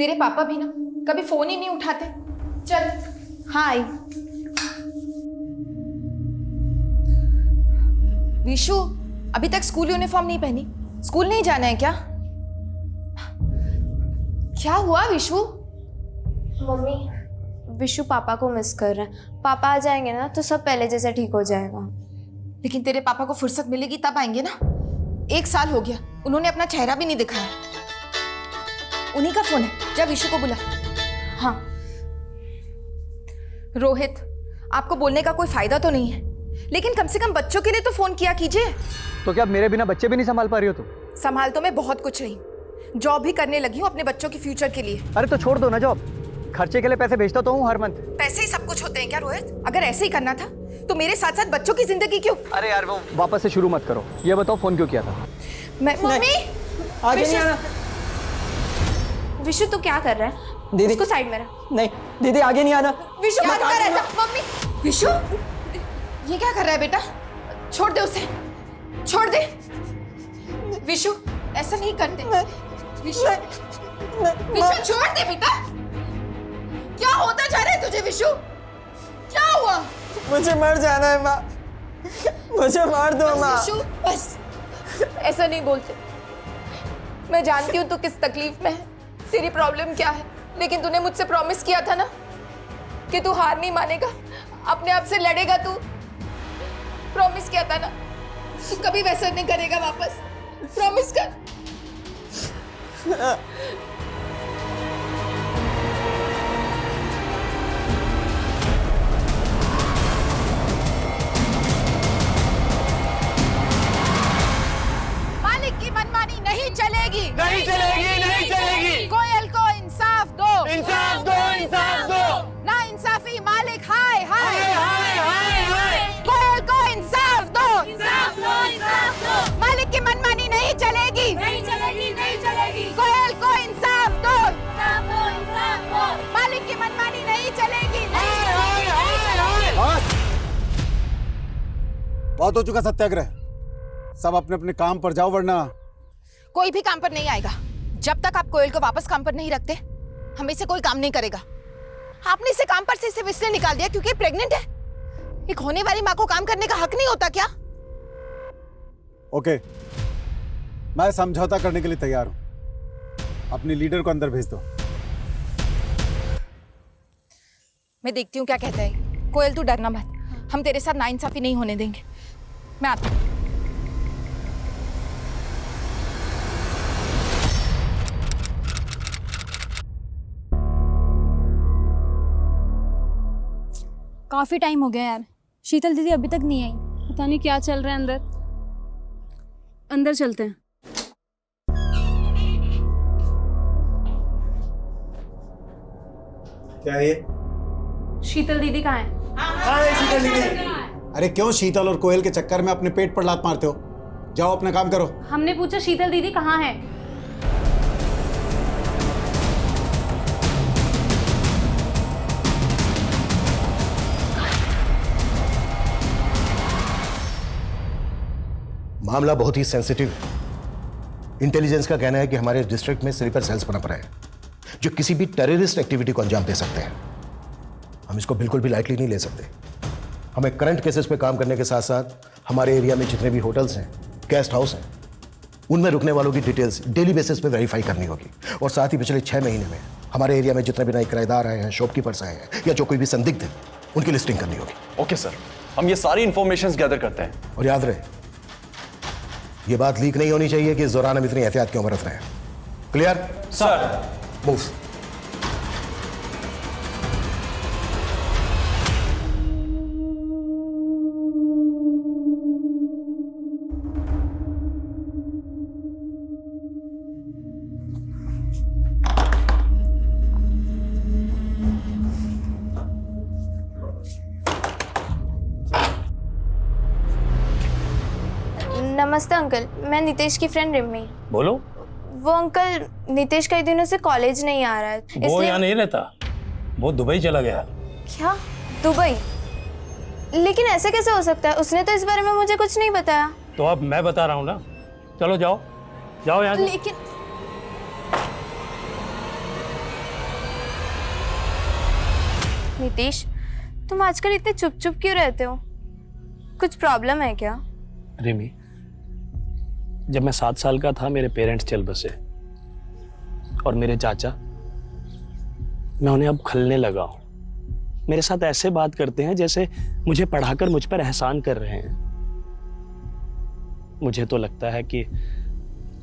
तेरे पापा भी ना कभी फोन ही नहीं उठाते। चल। हाँ आई। विशु, अभी तक स्कूल यूनिफॉर्म नहीं पहनी? स्कूल नहीं जाना है क्या? क्या हुआ विशु? मम्मी, विशु पापा को मिस कर रहे हैं। पापा आ जाएंगे ना तो सब पहले जैसा ठीक हो जाएगा। लेकिन तेरे पापा को फुर्सत मिलेगी तब आएंगे ना। 1 साल हो गया, उन्होंने अपना चेहरा भी नहीं दिखाया। उन्हीं का फोन है, जा विशु को बुला। हाँ। रोहित, आपको बोलने का कोई फायदा तो नहीं है, लेकिन कम से कम बच्चों के लिए तो फोन किया कीजिए। तो क्या मेरे बिना बच्चे भी नहीं संभाल पा रही हो तुम? संभाल तो मैं बहुत कुछ रही, जॉब भी करने लगी हूँ अपने बच्चों के फ्यूचर के लिए। अरे तो छोड़ दो ना जॉब, खर्चे के लिए पैसे भेजता तो हूँ हर मंथ। पैसे ही सब कुछ होते हैं क्या रोहित? अगर ऐसे ही करना था तो मेरे साथ साथ बच्चों की जिंदगी क्यों? अरे यार वो वापस से शुरू मत करो, ये बताओ फोन क्यों किया था? मम्मी आगे नहीं आना। विशु तू क्या कर रहा है? दीदी उसको साइड में रख। नहीं दीदी, आगे नहीं आना। विशु मत कर ऐसा। मम्मी, विशु ये क्या कर रहा है बेटा? छोड़ दे उसे, छोड़ दे। विशु ऐसा नहीं करते। विशु, विशु छोड़ दे बेटा। क्या होता जा रहा है तुझे विशु? क्या हुआ? मुझे मर जाना है माँ, मुझे मार दो माँ। विशु बस ऐसा नहीं बोलते। मैं जानती हूँ तू किस तकलीफ में है, तेरी प्रॉब्लम क्या है, लेकिन तूने मुझसे प्रॉमिस किया था ना कि तू हार नहीं मानेगा, अपने आप से लड़ेगा। तू प्रॉमिस किया था ना, तू कभी वैसा नहीं करेगा वापस। प्रॉमिस कर। मालिक की मनमानी नहीं चलेगी। नहीं चलेगी, नहीं चलेगी। कोयल को इंसाफ दो, इंसाफ दो, इंसाफ दो। ना इंसाफी मालिक हाय हाय। हाय हाय हाय। कोयल को इंसाफ दो, इंसाफ दो, इंसाफ दो। मालिक की मनमानी नहीं चलेगी। नहीं चलेगी, नहीं चलेगी। कोयल को इंसाफ दो, इंसाफ दो, इंसाफ दो। मालिक की मनमानी नहीं चलेगी। हाय हाय हाय हाय। बस बहुत हो चुका सत्याग्रह। सब अपने अपने काम पर जाओ, वरना कोई भी काम पर नहीं आएगा। जब तक आप कोयल को वापस काम पर नहीं रखते, हमें से कोई काम नहीं करेगा। आपने इसे काम पर से सिर्फ इसलिए निकाल दिया क्योंकि प्रेग्नेंट है। एक होने वाली माँ को काम करने का हक नहीं होता क्या? ओके, मैं समझौता करने के लिए तैयार हूं। अपनी लीडर को अंदर भेज दो। मैं देखती हूँ क्या कहता है। कोयल तू डरना मत, हम तेरे साथ नाइंसाफी नहीं होने देंगे। मैं आती हूँ। काफी टाइम हो गया यार, शीतल दीदी अभी तक नहीं आई। पता नहीं क्या चल रहा है अंदर। अंदर चलते हैं। क्या है ये? शीतल दीदी कहाँ है? हाय शीतल दीदी। अरे क्यों शीतल और कोयल के चक्कर में अपने पेट पर लात मारते हो? जाओ अपना काम करो। हमने पूछा शीतल दीदी कहाँ है। मामला बहुत ही सेंसिटिव है। इंटेलिजेंस का कहना है कि हमारे डिस्ट्रिक्ट में स्लीपर सेल्स बना पड़ा है जो किसी भी टेररिस्ट एक्टिविटी को अंजाम दे सकते हैं। हम इसको बिल्कुल भी लाइटली नहीं ले सकते। हमें करंट केसेस पे काम करने के साथ साथ हमारे एरिया में जितने भी होटल्स हैं, गेस्ट हाउस हैं, उनमें रुकने वालों की डिटेल्स डेली बेसिस पे वेरीफाई करनी होगी। और साथ ही पिछले 6 महीने में हमारे एरिया में जितने भी नए किराएदार आए हैं, शॉपकीपर्स आए हैं या जो कोई भी संदिग्ध है, उनकी लिस्टिंग करनी होगी। ओके सर, हम ये सारी इंफॉर्मेशन गैदर करते हैं। और याद रहे, ये बात लीक नहीं होनी चाहिए कि इस दौरान हम इतनी एहतियात क्यों बरत रहे हैं। Clear sir. मूव। नमस्ते अंकल, मैं नितेश की फ्रेंड रिम्मी। बोलो। वो अंकल, नितेश कई दिनों से कॉलेज नहीं आ रहा है। वो यहाँ नहीं रहता, वो दुबई चला गया। क्या? दुबई? लेकिन ऐसे कैसे हो सकता है? उसने तो इस बारे में मुझे कुछ नहीं बताया। तो अब मैं बता रहा हूँ ना। चलो जाओ, जाओ यहाँ से। लेकिन नीतीश, तुम आजकल इतने चुप चुप क्यों रहते हो? कुछ प्रॉब्लम है क्या? रिमी, जब मैं 7 साल का था मेरे पेरेंट्स चल बसे और मेरे चाचा, मैं उन्हें अब खलने लगा हूं। मेरे साथ ऐसे बात करते हैं जैसे मुझे पढ़ाकर मुझ पर एहसान कर रहे हैं। मुझे तो लगता है कि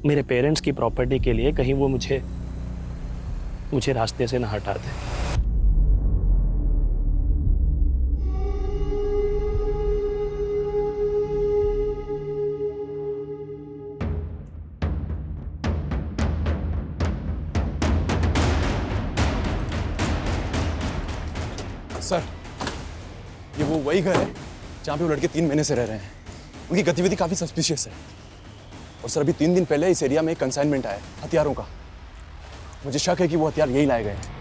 मेरे पेरेंट्स की प्रॉपर्टी के लिए कहीं वो मुझे रास्ते से ना हटा दे। सर, ये वो वही घर है जहाँ पे वो लड़के 3 महीने से रह रहे हैं। उनकी गतिविधि काफी सस्पिशियस है। और सर, अभी 3 दिन पहले इस एरिया में एक कंसाइनमेंट आया है हथियारों का। मुझे शक है कि वो हथियार यही लाए गए हैं।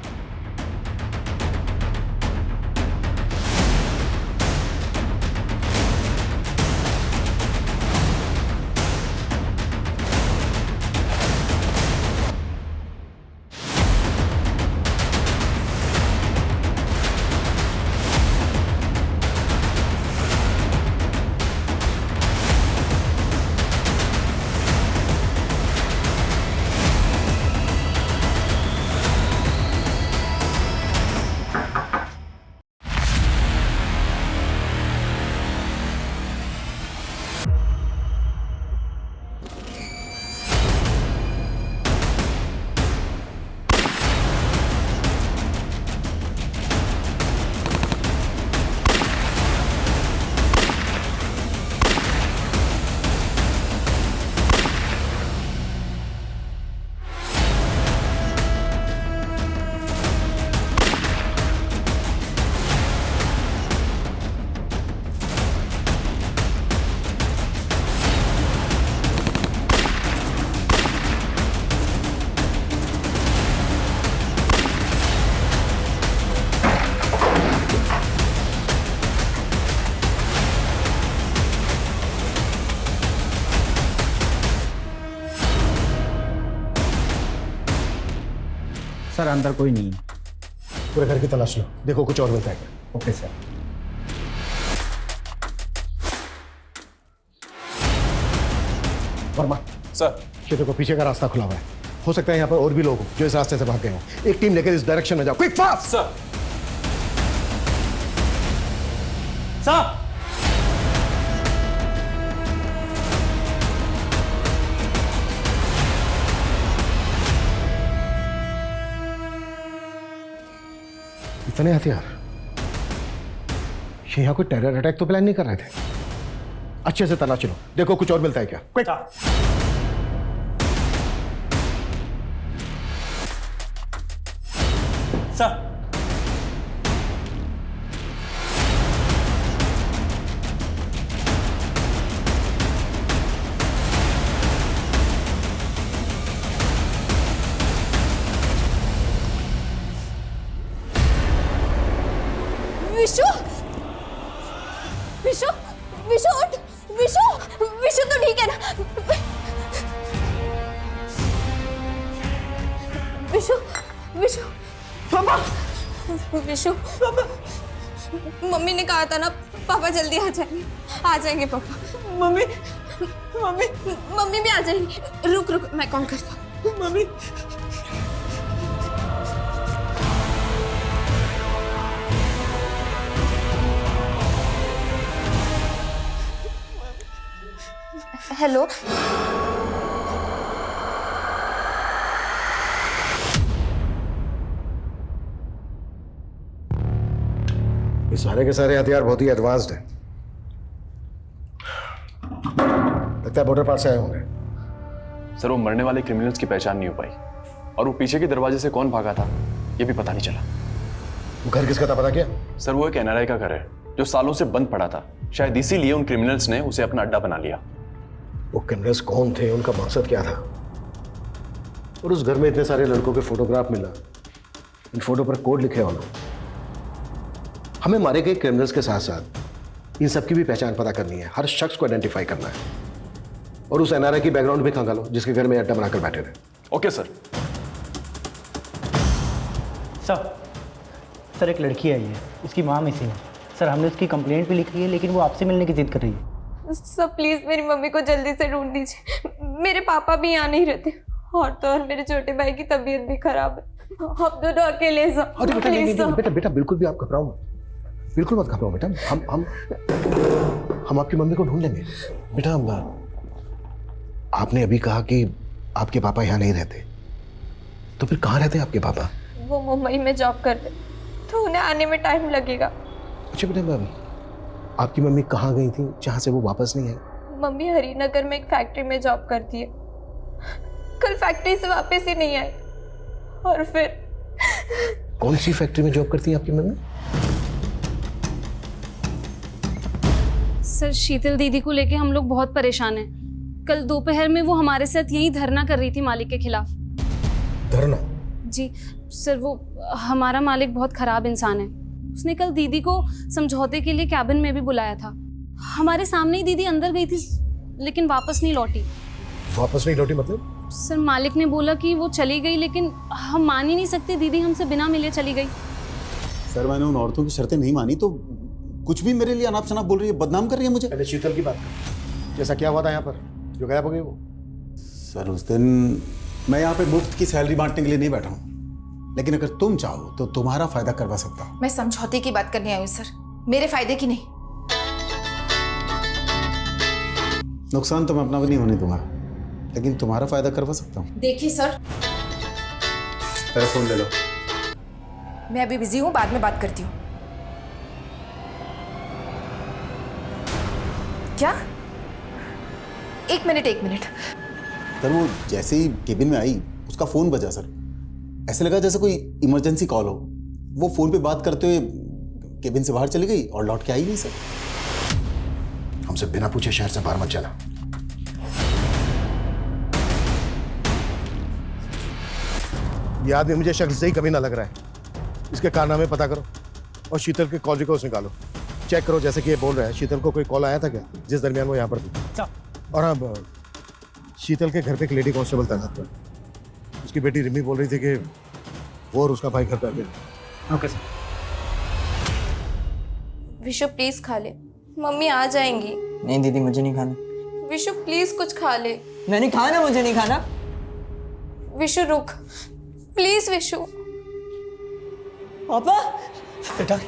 सर अंदर कोई नहीं है। पूरे घर की तलाश लो, देखो कुछ और मिलता है क्या। Okay sir. वर्मा सर, ये देखो पीछे का रास्ता खुला हुआ है। हो सकता है यहाँ पर और भी लोग हो जो इस रास्ते से भाग गए हो। एक टीम लेकर इस डायरेक्शन में जाओ, क्विक फास्ट। सर। साहब, इतने हथियार, ये यहाँ कोई टेरर अटैक तो प्लान नहीं कर रहे थे। अच्छे से तलाश लो, देखो कुछ और मिलता है क्या। क्विक। सर, विशु, विशु, विशु उठ, विशु, विशु तो ठीक है ना? विशु, विशु, पापा, विशु, पापा, मम्मी ने कहा था ना पापा जल्दी आ जाएंगे पापा। मम्मी, मम्मी, मम्मी भी आ जाएंगी। रुक रुक, मैं कॉल करता हूँ। मम्मी, हेलो, ये सारे के सारे हथियार बहुत ही एडवांस्ड है। लगता है बॉर्डर पार से आए होंगे। सर, वो मरने वाले क्रिमिनल्स की पहचान नहीं हो पाई और वो पीछे के दरवाजे से कौन भागा था ये भी पता नहीं चला। वो घर किसका था पता क्या? सर, वो एक एनआरआई का घर है जो सालों से बंद पड़ा था। शायद इसीलिए उन क्रिमिनल्स ने उसे अपना अड्डा बना लिया। वो क्रिमिनल्स कौन थे, उनका मकसद क्या था? और उस घर में इतने सारे लड़कों के फोटोग्राफ मिला, इन फोटो पर कोड लिखे होना। हमें मारे गए क्रिमिनल्स के साथ साथ इन सबकी भी पहचान पता करनी है, हर शख्स को आइडेंटिफाई करना है और उस एनआरआई की बैकग्राउंड भी खंगालो जिसके घर में अड्डा बनाकर बैठे थे। Okay sir. सर, सर एक लड़की आई है, उसकी माँ मिसिंग है। सर हमने उसकी कंप्लेंट भी लिखी है, लेकिन वो आपसे मिलने की जिद कर रही है। सर प्लीज़ मेरी मम्मी को जल्दी से ढूंढ दीजिए। मेरे पापा भी यहाँ नहीं रहते, और मेरे छोटे भाई की तबीयत भी खराब है। आप दोनों अकेले सर, अरे बेटा नहीं, प्लीज नहीं, सर। बेटा बेटा बिल्कुल भी आप घबराओ मत, बिल्कुल मत घबराओ बेटा। हम आपकी मम्मी को ढूंढ लेंगे। बेटा आपने अभी कहा कि आपके पापा यहाँ नहीं रहते, तो फिर कहाँ रहते हैं आपके पापा? वो मुंबई में जॉब करते, तो उन्हें आने में टाइम लगेगा। अच्छा बेटा, आपकी मम्मी कहाँ गई थी जहाँ से वो वापस नहीं आई? मम्मी हरिनगर में एक फैक्ट्री में जॉब करती है। कल फैक्ट्री से वापस ही नहीं आई, और फिर कौन सी फैक्ट्री में जॉब करती है आपकी मम्मी? सर शीतल दीदी को लेके हम लोग बहुत परेशान हैं। कल दोपहर में वो हमारे साथ यही धरना कर रही थी मालिक के खिलाफ। धरना? जी सर, वो हमारा मालिक बहुत खराब इंसान है। उसने कल दीदी को समझौते के लिए कैबिन में भी बुलाया था। हमारे सामने ही दीदी अंदर गई थी, लेकिन वापस नहीं लौटी। वापस नहीं लौटी मतलब? सर मालिक ने बोला कि वो चली गई, लेकिन हम मान ही नहीं सकते, दीदी हमसे बिना मिले चली गई। सर मैंने उन औरतों की शर्तें नहीं मानी, तो कुछ भी मेरे लिए अनाप शनाप बोल रही है, बदनाम कर रही है मुझे। पहले शीतल की बात कर, जैसा क्या हुआ था यहाँ पर जो गायब हो गई वो? सर उस दिन मैं यहाँ पे मुफ्त की सैलरी बांटने के लिए नहीं बैठा हूँ, लेकिन अगर तुम चाहो तो तुम्हारा फायदा करवा सकता हूँ। मैं समझौते की बात करने आई हूँ सर, मेरे फायदे की नहीं। नुकसान तो मैं अपना भी नहीं होने दूंगा, लेकिन तुम्हारा फायदा करवा सकता हूँ। देखिए सर, तेरा फोन ले लो। मैं अभी बिजी हूँ, बाद में बात करती हूँ। क्या? एक मिनट। सर वो जैसे ही केबिन में आई, उसका फोन बजा सर। ऐसे लगा जैसे कोई इमरजेंसी कॉल हो। वो फोन पे बात करते हुए केबिन से बाहर चली गई और लौट के आई नहीं सर। हमसे बिना पूछे शहर से बाहर मत जाना। ये आदमी मुझे शक्ल से ही कमीना लग रहा है। इसके कारनामे पता करो और शीतल के कॉल रिकॉर्ड्स निकालो। चेक करो, जैसे कि ये बोल रहा है शीतल को कोई कॉल आया था क्या जिस दरमियान वो यहाँ पर थी? और अब शीतल के घर पे एक लेडी कांस्टेबल तैनात कर। उसकी बेटी रिमी बोल रही थी कि वो और उसका भाई घर पे आ गए। Okay sir. विशु प्लीज खा ले, मम्मी आ जाएंगी। नहीं दीदी मुझे नहीं खाना। विशु प्लीज कुछ खा ले। मैंने खाना, मुझे नहीं खाना। विशु रुक प्लीज। विशु पापा बेटा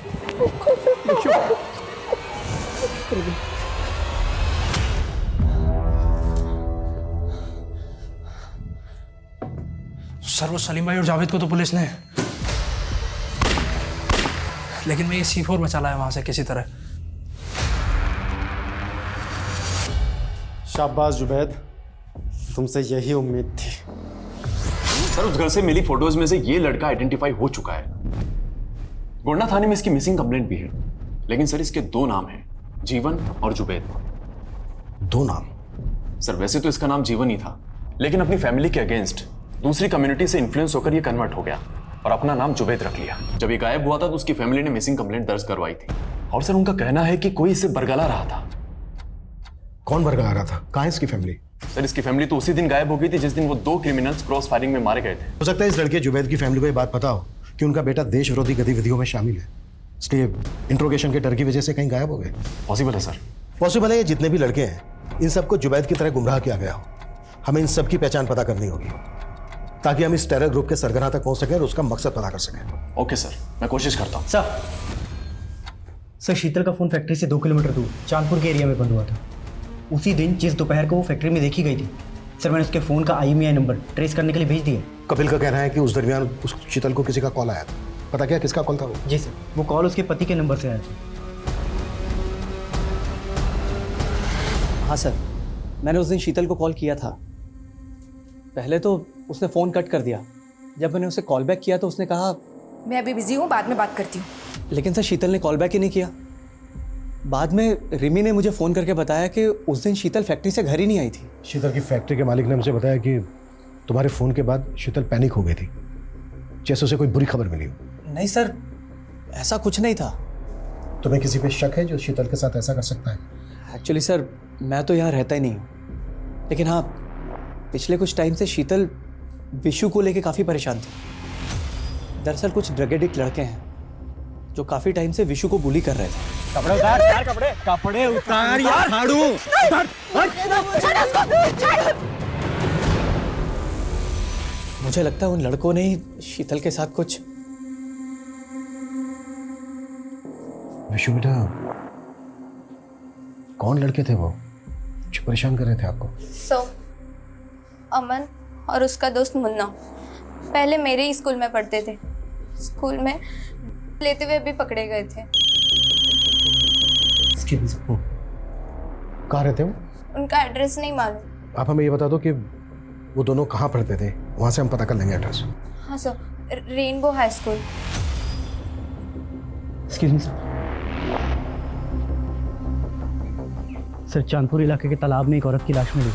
सर वो सलीम भाई और जावेद को तो पुलिस ने, लेकिन मैं ये C4 बचा लाया वहां से किसी तरह। शाबाश जुबैद, तुमसे यही उम्मीद थी। सर उस घर से मिली फोटोज में से ये लड़का आइडेंटिफाई हो चुका है। गोंडा थाने में इसकी मिसिंग कंप्लेंट भी है, लेकिन सर इसके दो नाम हैं, जीवन और जुबैद। दो नाम? सर वैसे तो इसका नाम जीवन ही था, लेकिन अपनी फैमिली के अगेंस्ट दूसरी कम्युनिटी से इन्फ्लुएंस होकर ये कन्वर्ट हो गया और अपना नाम जुबैद रख लिया। जब ये गायब हुआ था तो उसकी फैमिली ने मिसिंग कंप्लेंट दर्ज करवाई थी, और सर उनका कहना है कि कोई इसे बरगला रहा था। कौन बरगला रहा था? कहाँ है इसकी फैमिली? सर इसकी फैमिली तो उसी दिन गायब हो गई थी जिस दिन वो दो क्रिमिनल्स क्रॉस फायरिंग में मारे गए थे। हो सकता है इस लड़के जुबैद की फैमिली को ये बात पता हो कि उनका बेटा देश विरोधी गतिविधियों में शामिल है, इसलिए इंट्रोगेशन के डर की वजह से कहीं गायब हो गए। पॉसिबल है सर। पॉसिबल है ये जितने भी लड़के हैं इन सबको जुबैद की तरह गुमराह किया गया हो। हमें इन सब की पहचान पता करनी होगी ताकि हम इस टेरर ग्रुप के सरगना तक पहुंच सकें और उसका मकसद पता कर सकें। ओके सर, मैं कोशिश करता हूँ। सर शीतल का फ़ोन फैक्ट्री से 2 किलोमीटर दूर चांदपुर के एरिया में बंद हुआ था। उसी दिन जिस दोपहर को वो फैक्ट्री में देखी गई थी, सर मैंने उसके फ़ोन का IMEI नंबर ट्रेस करने के लिए भेज दिया। कपिल का कहना है कि उस दरमियान उस शीतल को किसी का कॉल आया था। पता क्या किसका कॉल था वो? जी सर, वो कॉल उसके पति के नंबर से आया था। हाँ सर, मैंने उस दिन शीतल को कॉल किया था। पहले तो उसने फ़ोन कट कर दिया। जब मैंने उसे कॉल बैक किया तो उसने कहा मैं अभी बिजी हूँ, बाद में बात करती हूँ। लेकिन सर शीतल ने कॉल बैक ही नहीं किया। बाद में रिमी ने मुझे फ़ोन करके बताया कि उस दिन शीतल फैक्ट्री से घर ही नहीं आई थी। शीतल की फैक्ट्री के मालिक ने मुझे बताया कि तुम्हारे फ़ोन के बाद शीतल पैनिक हो गई थी, जैसे उसे कोई बुरी खबर मिली हो। नहीं सर, ऐसा कुछ नहीं था। तुम्हें किसी पे शक है जो शीतल के साथ ऐसा कर सकता है? एक्चुअली सर मैं तो यहाँ रहता ही नहीं हूँ, लेकिन हाँ पिछले कुछ टाइम से शीतल विशु को लेके काफ़ी परेशान थी। दरअसल कुछ ड्रग एडिक्ट लड़के हैं जो काफी टाइम से विशु को बुली कर रहे थे। कपड़े उतार यार, कपड़े उतार यार, झाड़ू मुझे लगता है उन लड़कों ने ही शीतल के साथ कुछ। विशु बेटा, कौन लड़के थे वो जो परेशान कर रहे थे आपको? अमन और उसका दोस्त मुन्ना पहले मेरे ही स्कूल में पढ़ते थे। स्कूल में लेते हुए भी पकड़े गए थे। कहाँ रहते हो? उनका एड्रेस नहीं मालूम। आप हमें ये बता दो कि वो दोनों कहाँ पढ़ते थे, वहां से हम पता कर लेंगे एड्रेस। हाँ sir, rainbow high school. Excuse me sir, Chandpur इलाके के तालाब में एक औरत की लाश मिली।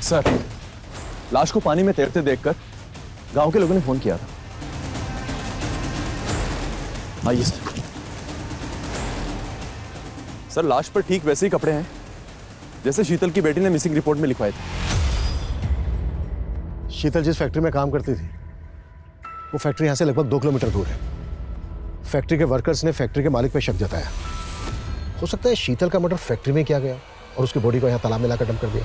सर, लाश को पानी में तैरते देखकर गांव के लोगों ने फोन किया था। आइए सर, लाश पर ठीक वैसे ही कपड़े हैं जैसे शीतल की बेटी ने मिसिंग रिपोर्ट में लिखवाए थे। शीतल जिस फैक्ट्री में काम करती थी वो फैक्ट्री यहाँ से लगभग 2 किलोमीटर दूर है। फैक्ट्री के वर्कर्स ने फैक्ट्री के मालिक पे शक जताया। हो सकता है शीतल का मर्डर फैक्ट्री में किया गया और उसकी बॉडी को यहाँ तालाब में लाकर डंप कर दिया।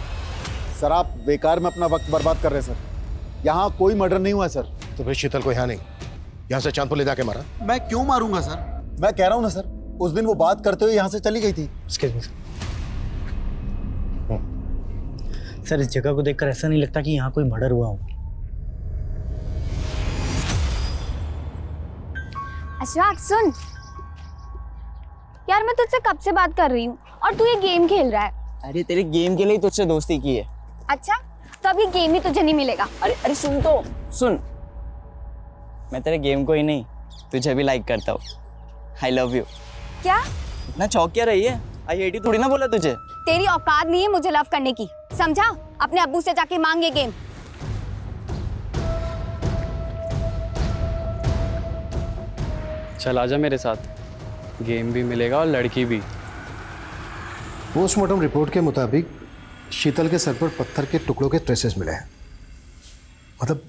सर, आप बेकार में अपना वक्त बर्बाद कर रहे हैं सर। यहाँ कोई मर्डर नहीं हुआ सर। तो फिर शीतल को यहाँ नहीं, यहाँ से चांदपुर ले जाके मारा? मैं क्यों मारूंगा सर? मैं कह रहा हूँ ना सर, उस दिन वो बात करते हुए यहाँ से चली गई थी। सर, इस जगह को देखकर ऐसा नहीं लगता कि यहाँ कोई मर्डर हुआ हो। अशफाक सुन यार, मैं तुझसे कब से बात कर रही हूँ और तू ये गेम खेल रहा है। अरे तेरे गेम के लिए तुझसे दोस्ती की है। अच्छा, तो अभी गेम ही तुझे नहीं मिलेगा। अरे सुन तो सुन, मैं तेरे गेम को ही नहीं तुझे भी लाइक करता हूँ। I love you. क्या? इतना चौंक क्या रही है? आई हेट यू थोड़ी ना बोला तुझे। तेरी औकात नहीं है मुझे लव करने की, समझा? अपने अब्बू से जाके मांग ये गेम। चल आजा मेरे साथ, गेम भी मिलेगा और लड़की भी। पोस्टमार्टम रिपोर्ट के मुताबिक शीतल के सर पर पत्थर के टुकड़ों के ट्रेसेस मिले हैं। मतलब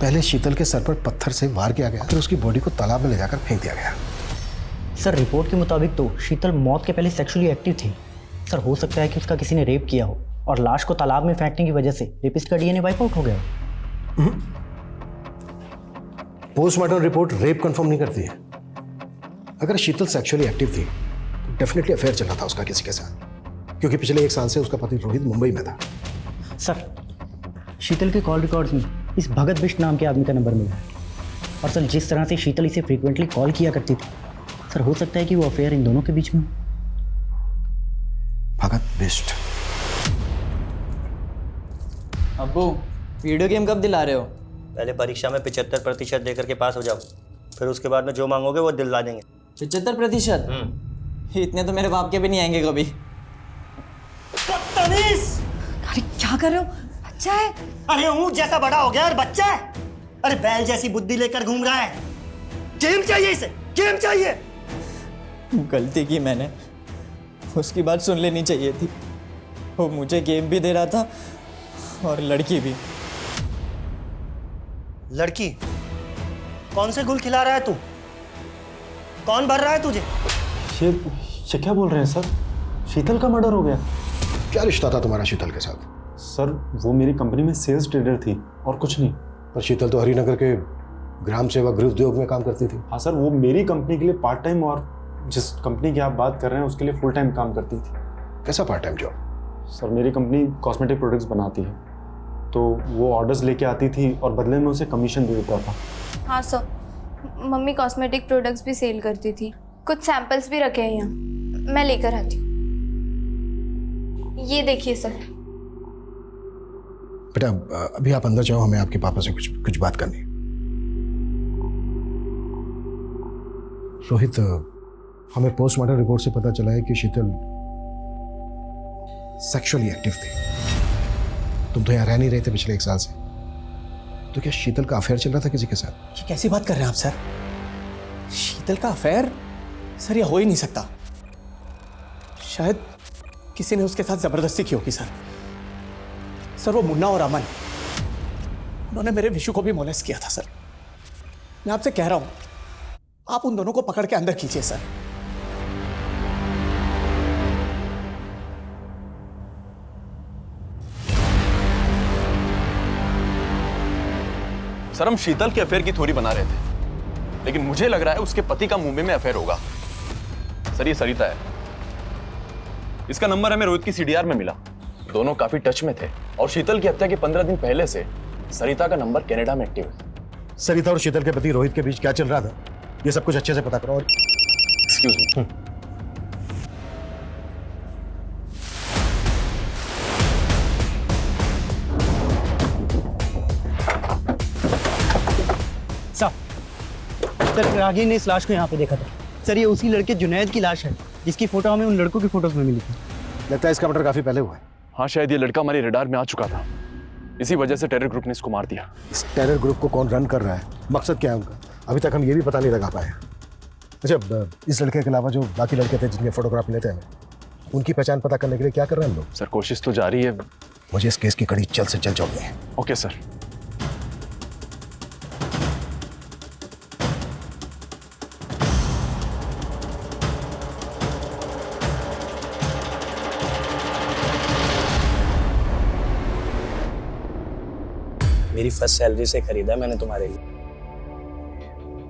पहले शीतल के सर पर पत्थर से वार किया गया, फिर उसकी बॉडी को तालाब में ले जाकर फेंक दिया गया। सर, रिपोर्ट के मुताबिक तो शीतल मौत के पहले सेक्सुअली एक्टिव थी। सर, हो सकता है कि उसका किसी ने रेप किया हो और लाश को तालाब में फेंकने की वजह से रेपिस्ट का डीएनए वाइप आउट हो गया। पोस्टमार्टम रिपोर्ट रेप कंफर्म नहीं करती है। अगर शीतल सेक्सुअली एक्टिव थी तो डेफिनेटली अफेयर चल रहा था उसका किसी के साथ, क्योंकि पिछले 1 साल से उसका पति रोहित मुंबई में था। सर, शीतल के कॉल रिकॉर्ड्स में इस भगत बिष्ट नाम के आदमी का नंबर मिला है। और सर, जिस तरह से शीतल इसे फ्रीक्वेंटली कॉल किया करती थी, सर हो सकता है कि वो अफेयर इन दोनों के बीच में। भगत बिष्ट। अब्बू, वीडियो गेम कब दिला रहे हो? पहले परीक्षा में 75% देकर के पास हो जाओ, फिर उसके बाद में जो मांगोगे वो दिलवा देंगे। 75%? इतने तो मेरे बाप के भी नहीं आएंगे कभी। अरे क्या कर रहे हो? बच्चा है। अरे ऊँट जैसा बड़ा हो गया और बच्चा है। अरे बैल जैसी बुद्धि लेकर घूम रहा है। गेम चाहिए इसे, गेम चाहिए। गलती की मैंने, उसकी बात सुन लेनी चाहिए थी। वो मुझे गेम भी दे रहा था और लड़की भी। लड़की? कौन से गुल खिला रहा है तू? कौन भर रहा है तुझे? ये क्या बोल रहे हैं सर? शीतल का मर्डर हो गया? क्या रिश्ता था तुम्हारा शीतल के साथ? सर, वो मेरी कंपनी में सेल्स ट्रेडर थी और कुछ नहीं। पर शीतल तो हरिनगर के ग्राम सेवा गृह उद्योग में काम करती थी। हाँ सर, वो मेरी कंपनी के लिए पार्ट टाइम और जिस कंपनी की आप बात कर रहे हैं उसके लिए फुल टाइम काम करती थी। कैसा पार्ट टाइम जॉब? सर, मेरी कंपनी कॉस्मेटिक प्रोडक्ट्स बनाती है, तो वो ऑर्डर्स लेके आती थी और बदले में उसे कमीशन दे देता था। हाँ सर, मम्मी कॉस्मेटिक प्रोडक्ट्स भी सेल करती थी। कुछ सैंपल्स भी रखे हैं यहाँ, मैं लेकर आती हूँ। ये देखिए सर। बेटा, अभी आप अंदर जाओ, हमें आपके पापा से कुछ बात करनी है। रोहित, हमें पोस्टमार्टम रिपोर्ट से पता चला है कि शीतल सेक्सुअली एक्टिव थी। तुम तो यहाँ रह नहीं रहे थे पिछले 1 साल से, तो क्या शीतल का अफेयर चल रहा था किसी के साथ? ये कैसी बात कर रहे हैं आप सर? शीतल का अफेयर? सर, ये हो ही नहीं सकता। शायद किसी ने उसके साथ जबरदस्ती की होगी सर वो मुन्ना और अमन, उन्होंने मेरे विशु को भी मोलेस्ट किया था सर। मैं आपसे कह रहा हूं, आप उन दोनों को पकड़ के अंदर कीजिए सर। सर हम शीतल के अफेयर की थ्योरी बना रहे थे, लेकिन मुझे लग रहा है उसके पति का मुंबई में अफेयर होगा। सर ये सरिता है, इसका नंबर हमें रोहित की सीडीआर में मिला। दोनों काफी टच में थे और शीतल की हत्या के 15 दिन पहले से सरिता का नंबर कनाडा में एक्टिव है। सरिता और शीतल के पति रोहित के बीच क्या चल रहा था, ये सब कुछ अच्छे से पता करो। और एक्सक्यूज मी। सर रागिनी ने इस लाश को यहाँ पे देखा था। सर ये उसी लड़के जुनैद की लाश है जिसकी फोटो हमें उन लड़कों की फोटोज में मिली थी। लगता है इसका मर्डर काफी पहले हुआ है। हाँ शायद ये लड़का हमारे रडार में आ चुका था, इसी वजह से टेरर ग्रुप ने इसको मार दिया। इस टेरर ग्रुप को कौन रन कर रहा है, मकसद क्या है उनका, अभी तक हम ये भी पता नहीं लगा पाए। अच्छा, इस लड़के के अलावा जो बाकी लड़के थे जिनके फोटोग्राफ लेते हैं, उनकी पहचान पता करने के लिए क्या कर रहे हैं हम लोग? सर कोशिश तो जारी है। मुझे इस केस की कड़ी जल्द से जल्द जोड़नी है। Okay sir. मेरी फर्स्ट सैलरी से खरीदा मैंने तुम्हारे लिए।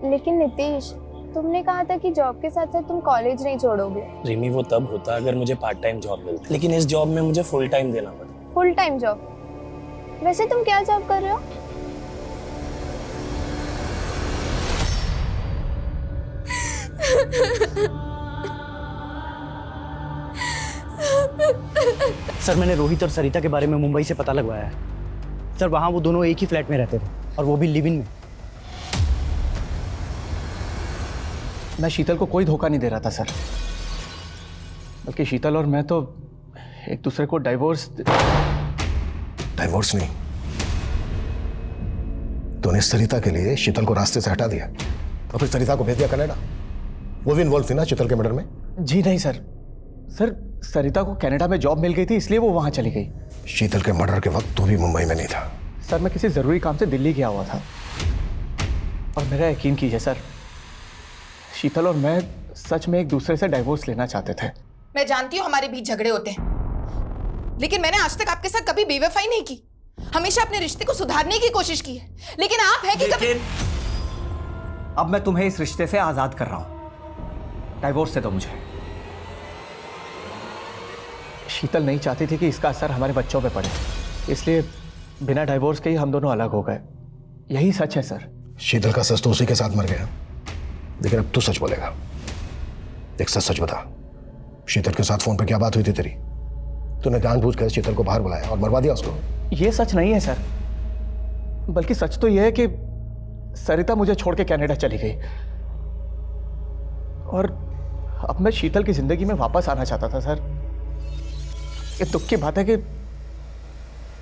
लेकिन नितीश, तुमने कहा था कि जॉब के साथ साथ तुम कॉलेज नहीं छोड़ोगे। रिमी वो तब होता अगर मुझे पार्ट टाइम जॉब मिलती, लेकिन इस जॉब में मुझे फुल टाइम देना पड़ता। Full time job? वैसे तुम क्या जॉब कर रहे हो? सर मैंने रोहित और सरिता के बारे में मुंबई से पता लगवाया है। सर वहाँ वो दोनों एक ही फ्लैट में रहते थे और वो भी लिव इन में। मैं शीतल को कोई धोखा नहीं दे रहा था सर, बल्कि शीतल और मैं तो एक दूसरे को डाइवोर्स नहीं, तूने सरिता के लिए शीतल को रास्ते से हटा दिया और फिर सरिता को भेज दिया कनाडा। वो भी इन्वॉल्व थी ना शीतल के मर्डर में? जी नहीं सर, सरिता को कनाडा में जॉब मिल गई थी इसलिए वो वहां चली गई। शीतल के मर्डर के वक्त तू भी मुंबई में नहीं था। सर मैं किसी जरूरी काम से दिल्ली गया हुआ था और मेरा यकीन कीजिए सर, शीतल और मैं सच में एक दूसरे से डाइवोर्स लेना चाहते थे। मैं जानती हूँ हमारे बीच झगड़े होते हैं, लेकिन मैंने आज तक आपके साथ कभी बेवफाई नहीं की। हमेशा अपने रिश्ते को सुधारने की कोशिश की है, लेकिन आप है कि कभी... अब मैं तुम्हें इस रिश्ते से आजाद कर रहा हूं, डाइवोर्स दे दो मुझे। शीतल नहीं चाहती थी कि इसका असर हमारे बच्चों पे पड़े, इसलिए बिना डाइवोर्स के ही हम दोनों अलग हो गए। यही सच है सर। शीतल का सच तो उसी के साथ मर गया, लेकिन अब तू सच बोलेगा। एक सच बता, शीतल के साथ फोन पर क्या बात हुई थी तेरी? तूने जानबूझकर शीतल को बाहर बुलाया और मरवा दिया उसको? ये सच नहीं है सर, बल्कि सच तो यह है कि सरिता मुझे छोड़ के कनाडा चली गई और अब मैं शीतल की जिंदगी में वापस आना चाहता था सर। ये दुख की बात है कि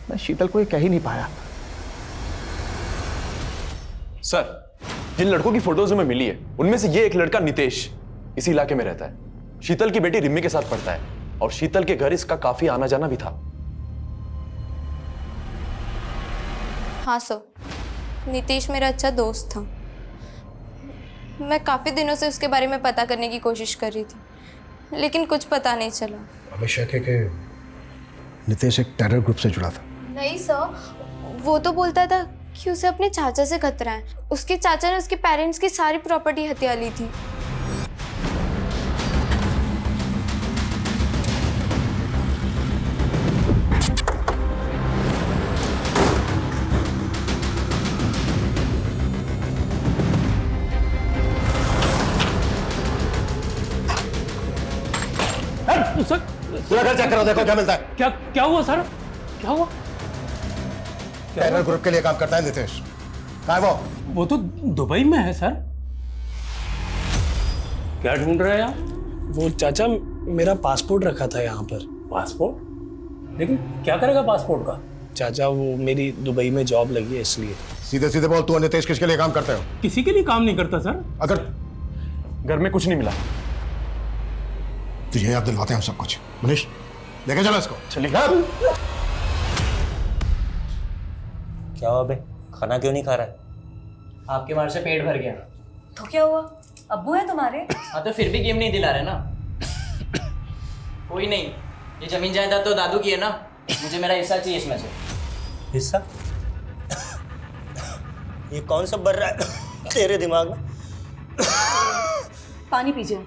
मैं शीतल को ये कह ही नहीं पाया। सर जिन लड़कों की फोटोज में मिली है उनमें से ये एक लड़का नितेश इसी इलाके में रहता है। शीतल की बेटी रिमी के साथ पढ़ता है और शीतल के घर इसका काफी आना जाना भी था। हाँ सर, नितीश मेरा अच्छा दोस्त था। मैं काफ़ी दिनों से उसके बारे में पता करने की कोशिश कर रही थी, लेकिन कुछ पता नहीं चला। हमें शक है कि नितेश एक टेरर ग्रुप से जुड़ा था। नहीं सर, वो तो बोलता था कि उसे अपने चाचा से खतरा है। उसके चाचा ने उसके पेरेंट्स की सारी प्रॉपर्टी हथिया ली थी। सर पूरा घर चेक करो, देखो क्या मिलता है। क्या हुआ सर? क्या हुआ? टेरर ग्रुप के लिए काम करता है नितेश। कहाँ है वो? वो तो दुबई में है सर। क्या ढूंढ रहे हैं आप? वो चाचा मेरा पासपोर्ट रखा था यहाँ पर। पासपोर्ट? लेकिन क्या करेगा पासपोर्ट का? चाचा वो मेरी दुबई में जॉब लगी है इसलिए। सीधे सीधे बोल, तू और नितेश किसके लिए काम करते हो? किसी के लिए काम नहीं करता सर। अगर घर में कुछ नहीं मिला तुझे याद दिलवाते हैं हम सब कुछ। मनीष लेके चलो इसको। चलिए। क्या हुआ बे, खाना क्यों नहीं खा रहा है? आपके मार से पेट भर गया। तो क्या हुआ, अब्बू है तुम्हारे? हाँ तो फिर भी गेम नहीं दिला रहे ना। कोई नहीं, ये जमीन जायदाद तो दादू की है ना, मुझे मेरा हिस्सा चाहिए इसमें से। हिस्सा? ये कौन सा बर रहा है तेरे दिमाग में? पानी पीजिए।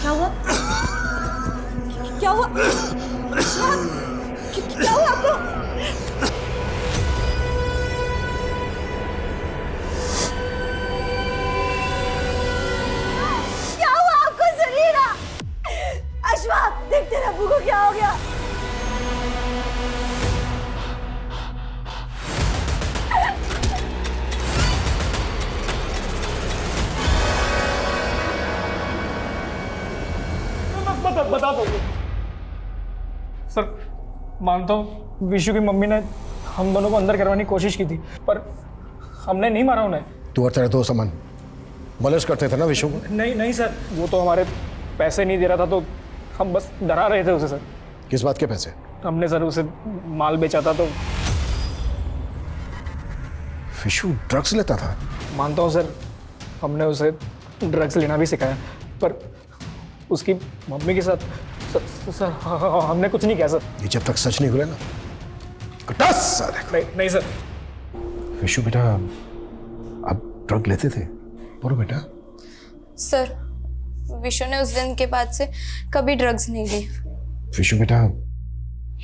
क्या हुआ? क्या हुआ? क्या हुआ आपको? क्या हुआ आपको सरीरा? अश्वक, देख तेरे अब्बू को क्या हो गया? बता दो सर। मानता हूँ विशु की मम्मी ने हम दोनों को अंदर करवाने की कोशिश की थी, पर हमने नहीं मारा उन्हें। तू और तेरे दोस्त अमन मॉलेस्ट करते थे ना विशु को? नहीं नहीं सर, वो तो हमारे पैसे नहीं दे रहा था, तो हम बस डरा रहे थे उसे सर। किस बात के पैसे? हमने सर उसे माल बेचा था तो। विशु ड्रग्स लेता था? मानता हूँ सर, हमने उसे ड्रग्स लेना भी सिखाया, पर उसकी मम्मी के साथ सर हमने कुछ नहीं किया सर। ये जब तक सच नहीं खुले ना नहीं, नहीं सर। विशु बेटा आप ड्रग लेते थे? बोलो बेटा। सर, विशु ने उस दिन के बाद से कभी ड्रग्स नहीं ली। विशु बेटा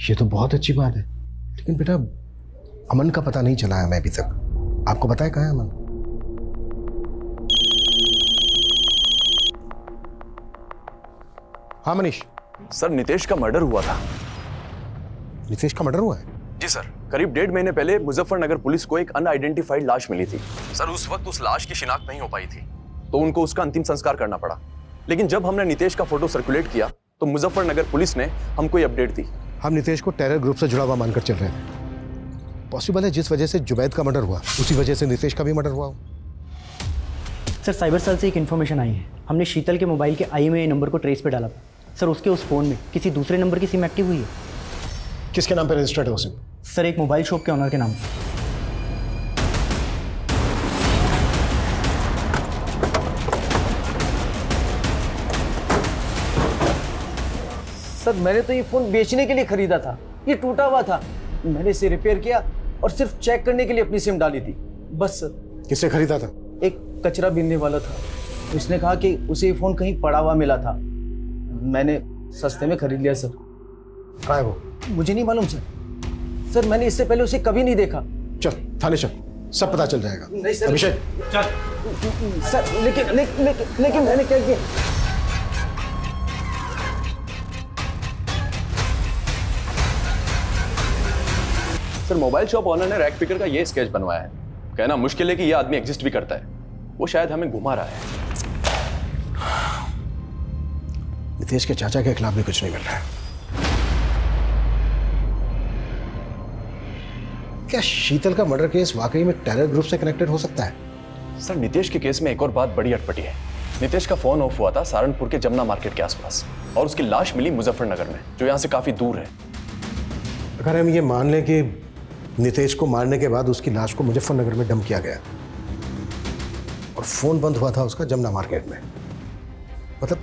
ये तो बहुत अच्छी बात है, लेकिन बेटा अमन का पता नहीं चला है हमें अभी तक। आपको पता है कहाँ है अमन? हाँ मनीष। सर नितेश का मर्डर हुआ था। नितेश का मर्डर हुआ है? जी सर, करीब 1.5 महीने पहले मुजफ्फरनगर पुलिस को एक अनआइडेंटिफाइड लाश मिली थी। सर उस वक्त उस लाश की शिनाख्त नहीं हो पाई थी, तो उनको उसका अंतिम संस्कार करना पड़ा। लेकिन जब हमने नितेश का फोटो सर्कुलेट किया तो मुजफ्फरनगर पुलिस ने हमको ये अपडेट दी। हम नितेश को टेरर ग्रुप से जुड़ा हुआ मानकर चल रहे थे। पॉसिबल है जिस वजह से जुबैद का मर्डर हुआ उसी वजह से नितेश का भी मर्डर हुआ हो। सर साइबर सेल से एक इन्फॉर्मेशन आई है, हमने शीतल के मोबाइल के IMEI नंबर को ट्रेस पे डाला था सर। उसके उस फ़ोन में किसी दूसरे नंबर की सिम एक्टिव हुई है। किसके नाम पे रजिस्टर्ड है वो सिम? सर एक मोबाइल शॉप के ऑनर के नाम। सर मैंने तो ये फ़ोन बेचने के लिए ख़रीदा था, ये टूटा हुआ था, मैंने इसे रिपेयर किया और सिर्फ चेक करने के लिए अपनी सिम डाली थी, बस सर। किससे खरीदा था? एक कचरा बीनने वाला था, उसने कहा कि उसे ये फ़ोन कहीं पड़ा हुआ मिला था, मैंने सस्ते में खरीद लिया सर। कहाँ है वो? मुझे नहीं मालूम सर। सर मैंने इससे पहले उसे कभी नहीं देखा। चल थाने चल, सब पता चल जाएगा। नहीं सर। अभिषेक चल सर। लेकिन मैंने क्या किया? सर मोबाइल शॉप ऑनर ने रैक पिकर का ये स्केच बनवाया है। कहना मुश्किल है कि ये आदमी एग्जिस्ट भी करता है, वो शायद हमें घुमा रहा है। नितेश के चाचा के खिलाफ भी कुछ नहीं मिल रहा है। क्या शीतल का मर्डर केस वाकई में टेरर ग्रुप से कनेक्टेड हो सकता है? सर नितेश के केस में एक और बात बड़ी अटपटी है। नितेश का फोन ऑफ हुआ था सहारनपुर के जमुना मार्केट के आसपास और उसकी लाश मिली मुजफ्फरनगर में, जो यहाँ से काफी दूर है। अगर हम ये मान लें कि नितेश को मारने के बाद उसकी लाश को मुजफ्फरनगर में डंप किया गया और फोन बंद हुआ था उसका जमुना मार्केट में, मतलब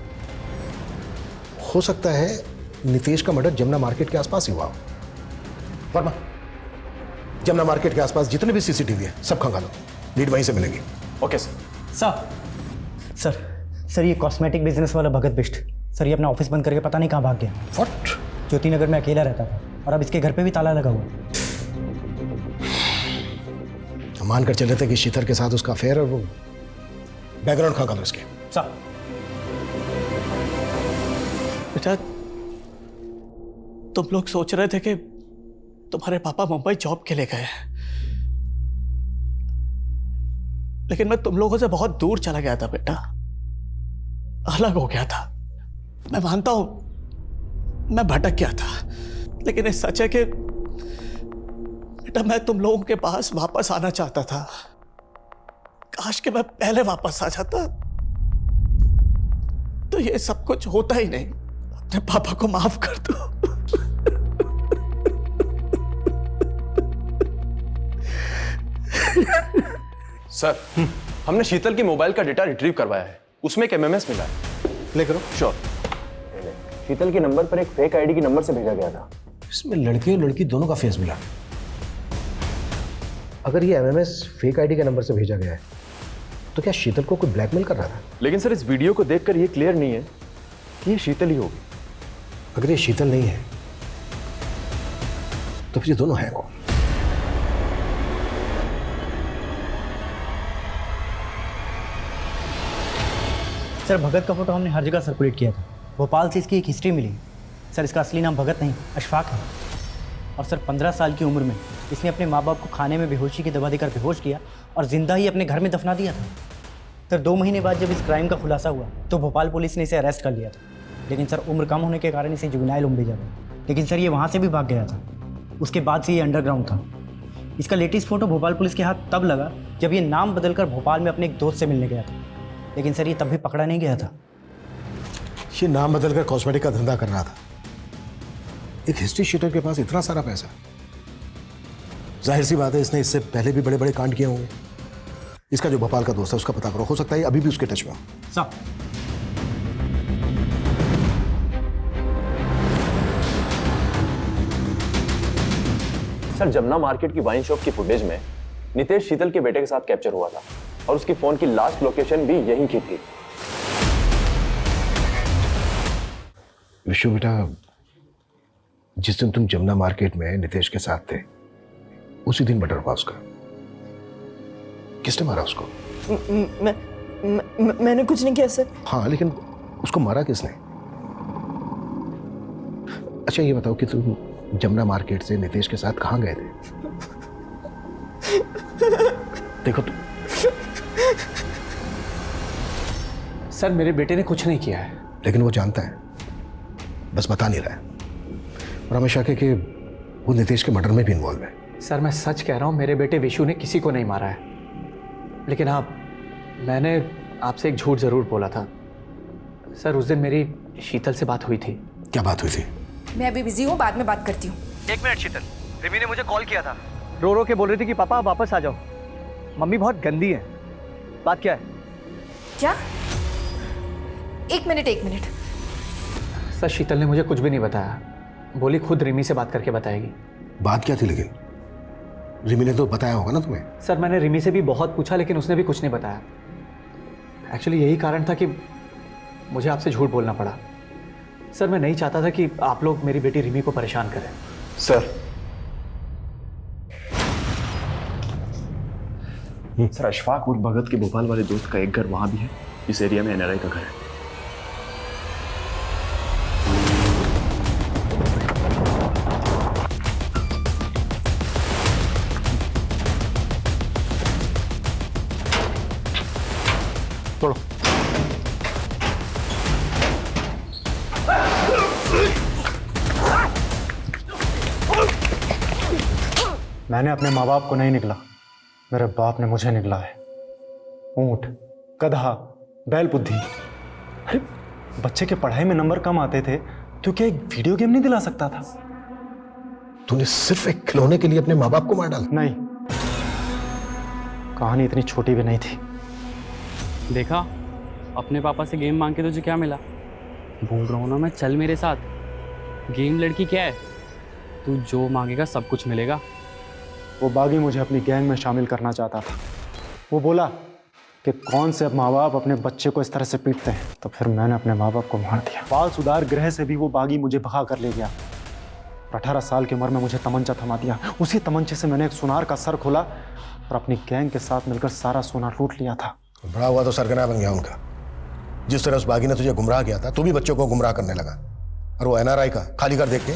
हो सकता है नितेश का मर्डर जमुना मार्केट के आसपास ही हुआ हो। वर्मा, जमुना मार्केट के आसपास जितने भी सीसीटीवी है सब खंगालो, लीड वहीं से मिलेगी। Okay sir. सर सर ये कॉस्मेटिक बिजनेस वाला भगत बिष्ट सर, ये अपना ऑफिस बंद करके पता नहीं कहाँ भाग गया। व्हाट? ज्योति नगर में अकेला रहता था और अब इसके घर पे भी ताला लगा हुआ। हम मान कर चले थे कि शीतल के साथ उसका अफेयर और वो बैकग्राउंड खंगालो इसके। सर बेटा तुम लोग सोच रहे थे कि तुम्हारे पापा मुंबई जॉब के लिए गए हैं, लेकिन मैं तुम लोगों से बहुत दूर चला गया था बेटा, अलग हो गया था। मैं मानता हूं मैं भटक गया था, लेकिन ये सच है कि बेटा मैं तुम लोगों के पास वापस आना चाहता था। काश कि मैं पहले वापस आ जाता, तो ये सब कुछ होता ही नहीं। अपने पापा को माफ कर दो। सर, हमने शीतल की मोबाइल का डेटा रिट्रीव करवाया है, उसमें एक एमएमएस मिला है। प्ले करो। श्योर। शीतल के नंबर पर एक फेक आईडी के नंबर से भेजा गया था। इसमें लड़के और लड़की दोनों का फेस मिला। अगर ये एमएमएस फेक आईडी के नंबर से भेजा गया है तो क्या शीतल को कोई ब्लैकमेल कर रहा था? लेकिन सर, इस वीडियो को देखकर ये क्लियर नहीं है कि ये शीतल ही होगी। अगर ये शीतल नहीं है तो फिर ये दोनों हैं कौन? सर भगत का फोटो हमने हर जगह सर्कुलेट किया था। भोपाल से इसकी एक हिस्ट्री मिली। सर इसका असली नाम भगत नहीं अशफाक है। और सर 15 साल की उम्र में इसने अपने माँ बाप को खाने में बेहोशी की दवा देकर बेहोश किया और जिंदा ही अपने घर में दफना दिया था। सर 2 महीने बाद जब इस क्राइम का खुलासा हुआ तो भोपाल पुलिस ने इसे अरेस्ट कर लिया था। लेकिन सर उम्र कम होने के कारण इसे जुवेनाइल होम भेजा गया। लेकिन सर ये वहाँ से भी भाग गया था। उसके बाद से ये अंडरग्राउंड था। इसका लेटेस्ट फोटो भोपाल पुलिस के हाथ तब लगा जब ये नाम बदलकर भोपाल में अपने एक दोस्त से मिलने गया था। लेकिन सर ये तब भी पकड़ा नहीं गया था। ये नाम बदलकर कॉस्मेटिक का धंधा कर रहा था। एक हिस्ट्री शीटर के पास इतना सारा पैसा, जाहिर सी बात है इसने इससे पहले भी बड़े बड़े कांड किए होंगे। इसका जो भोपाल का दोस्त है उसका पता करो, हो सकता है अभी भी उसके टच में हो। सर, जमुना मार्केट की वाइन शॉप की फुटेज में नितेश शीतल के बेटे के साथ कैप्चर हुआ था और उसकी फोन की लास्ट लोकेशन भी यहीं की थी। विशु बेटा, जिस दिन तुम जमुना मार्केट में नितेश के साथ थे उसी दिन मर्डर हुआ उसका। किसने मारा उसको? मैंने कुछ नहीं किया सर। हाँ, लेकिन उसको मारा किसने? अच्छा ये बताओ कि तुम जमुना मार्केट से नितेश के साथ कहाँ गए थे? देखो तुम। सर मेरे बेटे ने कुछ नहीं किया है। लेकिन वो जानता है, बस बता नहीं रहा है। और हमें शक है कि वो नितेश के मर्डर में भी इन्वॉल्व है। सर मैं सच कह रहा हूँ, मेरे बेटे विशु ने किसी को नहीं मारा है। लेकिन हाँ, मैंने आपसे एक झूठ जरूर बोला था। सर उस दिन मेरी शीतल से बात हुई थी। क्या बात हुई थी? मैं अभी बिजी हूँ, बाद में बात करती हूँ। 1 मिनट शीतल, रिमी ने मुझे कॉल किया था। रो रो के बोल रही थी कि पापा आप वापस आ जाओ, मम्मी बहुत गंदी है। बात क्या है? क्या? एक मिनट। सर शीतल ने मुझे कुछ भी नहीं बताया, बोली खुद रिमी से बात करके बताएगी। बात क्या थी? लेकिन रिमी ने तो बताया होगा ना तुम्हें। सर मैंने रिमी से भी बहुत पूछा लेकिन उसने भी कुछ नहीं बताया। एक्चुअली यही कारण था कि मुझे आपसे झूठ बोलना पड़ा। सर मैं नहीं चाहता था कि आप लोग मेरी बेटी रिमी को परेशान करें। सर अशफाक और भगत के भोपाल वाले दोस्त का एक घर वहां भी है। इस एरिया में एनआरआई का घर है। तोड़ो। मैंने अपने माँ बाप को नहीं निकला, मेरे बाप ने मुझे निकला है। ऊंट, गधा, बैल बुद्धि। अरे बच्चे के पढ़ाई में नंबर कम आते थे तो क्या एक वीडियो गेम नहीं दिला सकता था? तूने सिर्फ एक खिलौने के लिए अपने माँ बाप को मार डाला? नहीं, कहानी इतनी छोटी भी नहीं थी। देखा, अपने पापा से गेम मांग के तुझे क्या मिला? बोल रहा हूँ ना मैं, चल मेरे साथ। गेम लड़की क्या है, तू जो मांगेगा सब कुछ मिलेगा। वो बागी मुझे अपनी गैंग में शामिल करना चाहता था। वो बोला कि कौन से माँ बाप अपने बच्चे को इस तरह से पीटते हैं, तो फिर मैंने अपने माँ बाप को मार दिया। बाल सुधार गृह से भी वो बागी मुझे भगा कर ले गया। 18 साल की उम्र में मुझे तमंचा थमा दिया। उसी तमंचे से मैंने एक सुनार का सर खोला और अपनी गैंग के साथ मिलकर सारा सोना लूट लिया था। बड़ा हुआ तो सरगना बन गया उनका। जिस तरह उस बागी ने तुझे गुमराह किया था, तू भी बच्चों को गुमराह करने लगा। और वो एनआरआई का खाली घर देख के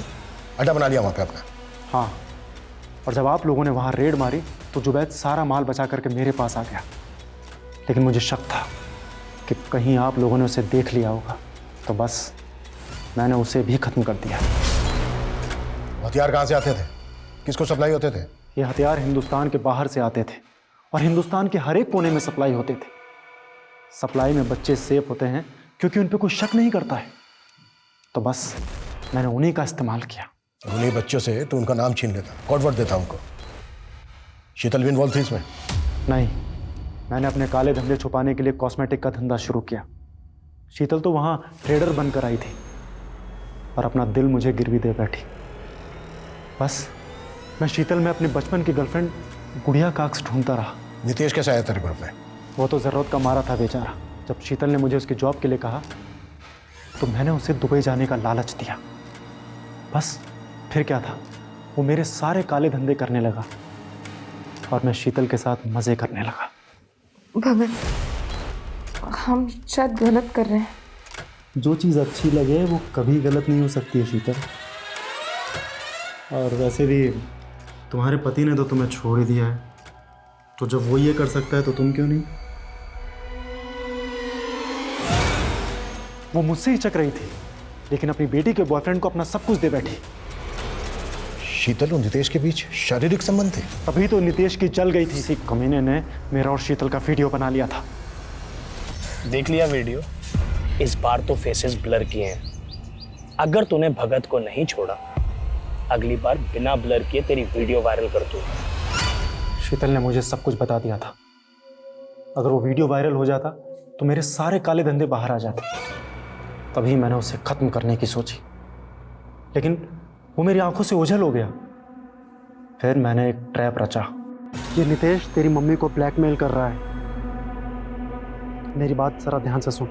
अड्डा बना लिया वहाँ पे अपना। हाँ, और जब आप लोगों ने वहाँ रेड मारी तो जुबैद सारा माल बचा करके मेरे पास आ गया। लेकिन मुझे शक था कि कहीं आप लोगों ने उसे देख लिया होगा, तो बस मैंने उसे भी खत्म कर दिया। हथियार कहाँ से आते थे? किसको सप्लाई होते थे? ये हथियार हिंदुस्तान के बाहर से आते थे और हिंदुस्तान के हर एक कोने में सप्लाई होते थे। सप्लाई में बच्चे सेफ होते हैं क्योंकि उन पे कोई शक नहीं करता है। तो बस मैंने उन्हीं का इस्तेमाल किया। उन्हीं बच्चों से तो उनका नाम छीन लेता, कोड वर्ड देता उनको। शीतल भी इन्वॉल्व थी इसमें? नहीं, मैंने अपने काले धंधे छुपाने के लिए कॉस्मेटिक का धंधा शुरू किया। शीतल तो वहाँ ट्रेडर बनकर आई थी और अपना दिल मुझे गिरवी दे बैठी। बस मैं शीतल में अपने बचपन की गर्लफ्रेंड गुड़िया काक्स ढूंढता रहा। नितेश कैसे आया तेरे ग्रुप में? वो तो ज़रूरत का मारा था बेचारा। जब शीतल ने मुझे उसकी जॉब के लिए कहा तो मैंने उसे दुबई जाने का लालच दिया। बस फिर क्या था, वो मेरे सारे काले धंधे करने लगा और मैं शीतल के साथ मज़े करने लगा। भगत, हम शायद गलत कर रहे हैं। जो चीज़ अच्छी लगे वो कभी गलत नहीं हो सकती है शीतल। और वैसे भी तुम्हारे पति ने तो तुम्हें छोड़ ही दिया है, तो जब वो ये कर सकता है तो तुम क्यों नहीं? वो मुझसे ही चक रही थी, लेकिन अपनी बेटी के बॉयफ्रेंड को अपना सब कुछ दे बैठी। शीतल और नितेश के बीच शारीरिक संबंध थे? तभी तो नितेश की चल गई थी। इसी कमीने ने मेरा और शीतल का वीडियो बना लिया था। देख लिया वीडियो? इस बार तो फेसेस ब्लर किए हैं। अगर तूने भगत को नहीं छोड़ा, अगली बार बिना ब्लर किए तेरी वीडियो वायरल कर दूंगा। शीतल ने मुझे सब कुछ बता दिया था। अगर वो वीडियो वायरल हो जाता तो मेरे सारे काले धंधे बाहर आ जाते। तभी मैंने उसे खत्म करने की सोची, लेकिन वो मेरी आंखों से ओझल हो गया। फिर मैंने एक ट्रैप रचा। ये नितेश तेरी मम्मी को ब्लैकमेल कर रहा है। मेरी बात जरा ध्यान से सुन।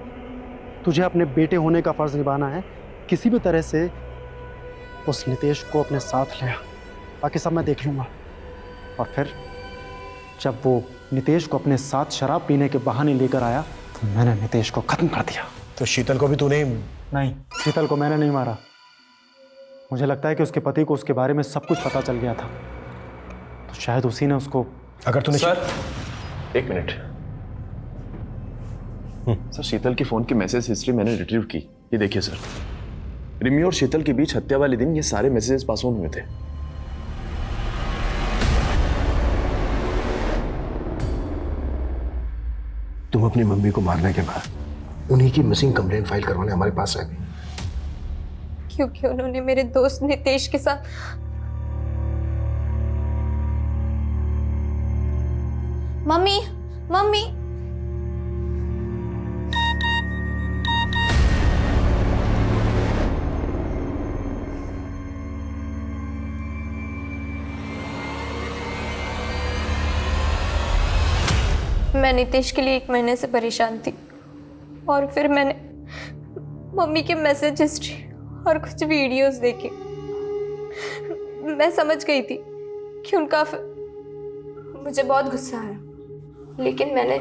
तुझे अपने बेटे होने का फर्ज निभाना है। किसी भी तरह से उस नितेश को अपने साथ ले आ, बाकी सब मैं देख लूँगा। और फिर जब वो नितेश को अपने साथ शराब पीने के बहाने लेकर आया तो मैंने नितेश को खत्म कर दिया। तो शीतल को भी तूने? नहीं, शीतल को मैंने नहीं मारा। मुझे लगता है कि उसके पति को उसके बारे में सब कुछ पता चल गया था, तो शायद उसी ने उसको। अगर तूने सर, एक मिनट। सर, शीतल की फोन की मैसेज हिस्ट्री मैंने रिट्रीव की। ये देखिए सर, रिमी और शीतल के बीच हत्या वाले दिन ये सारे मैसेजेस पास ऑन हुए थे। तुम अपनी मम्मी को मारने के बाद उन्हीं की मिसिंग कंप्लेंट फाइल करवाने हमारे पास आ गई, क्योंकि उन्होंने मेरे दोस्त नितेश के साथ। मम्मी, मम्मी, मैं नितेश के लिए 1 महीने से परेशान थी और फिर मैंने मम्मी के मैसेज हिस्ट्री और कुछ वीडियोस देखे। मैं समझ गई थी कि उनका मुझे बहुत गुस्सा आया, लेकिन मैंने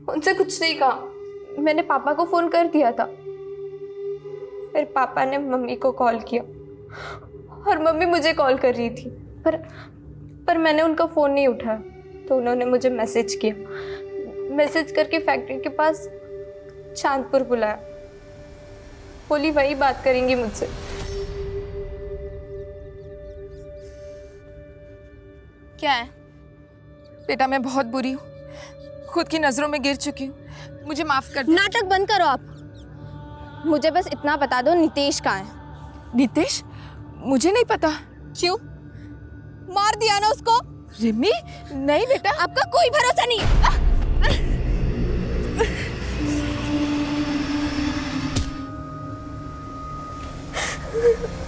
उनसे कुछ नहीं कहा। मैंने पापा को फ़ोन कर दिया था। फिर पापा ने मम्मी को कॉल किया और मम्मी मुझे कॉल कर रही थी, पर मैंने उनका फ़ोन नहीं उठाया। तो उन्होंने मुझे मैसेज किया, मैसेज करके फैक्ट्री के पास चांदपुर बुलाया। बोली वही बात करेंगी मुझसे। क्या है? बेटा, मैं बहुत बुरी हूँ, खुद की नजरों में गिर चुकी हूँ, मुझे माफ कर दो। नाटक बंद करो आप। मुझे बस इतना बता दो, नितेश कहाँ है? नितेश? मुझे नहीं पता। क्यों? मार दिया ना उसको? रिमी, नहीं बेटा। आपका कोई भरोसा नहीं। Ah!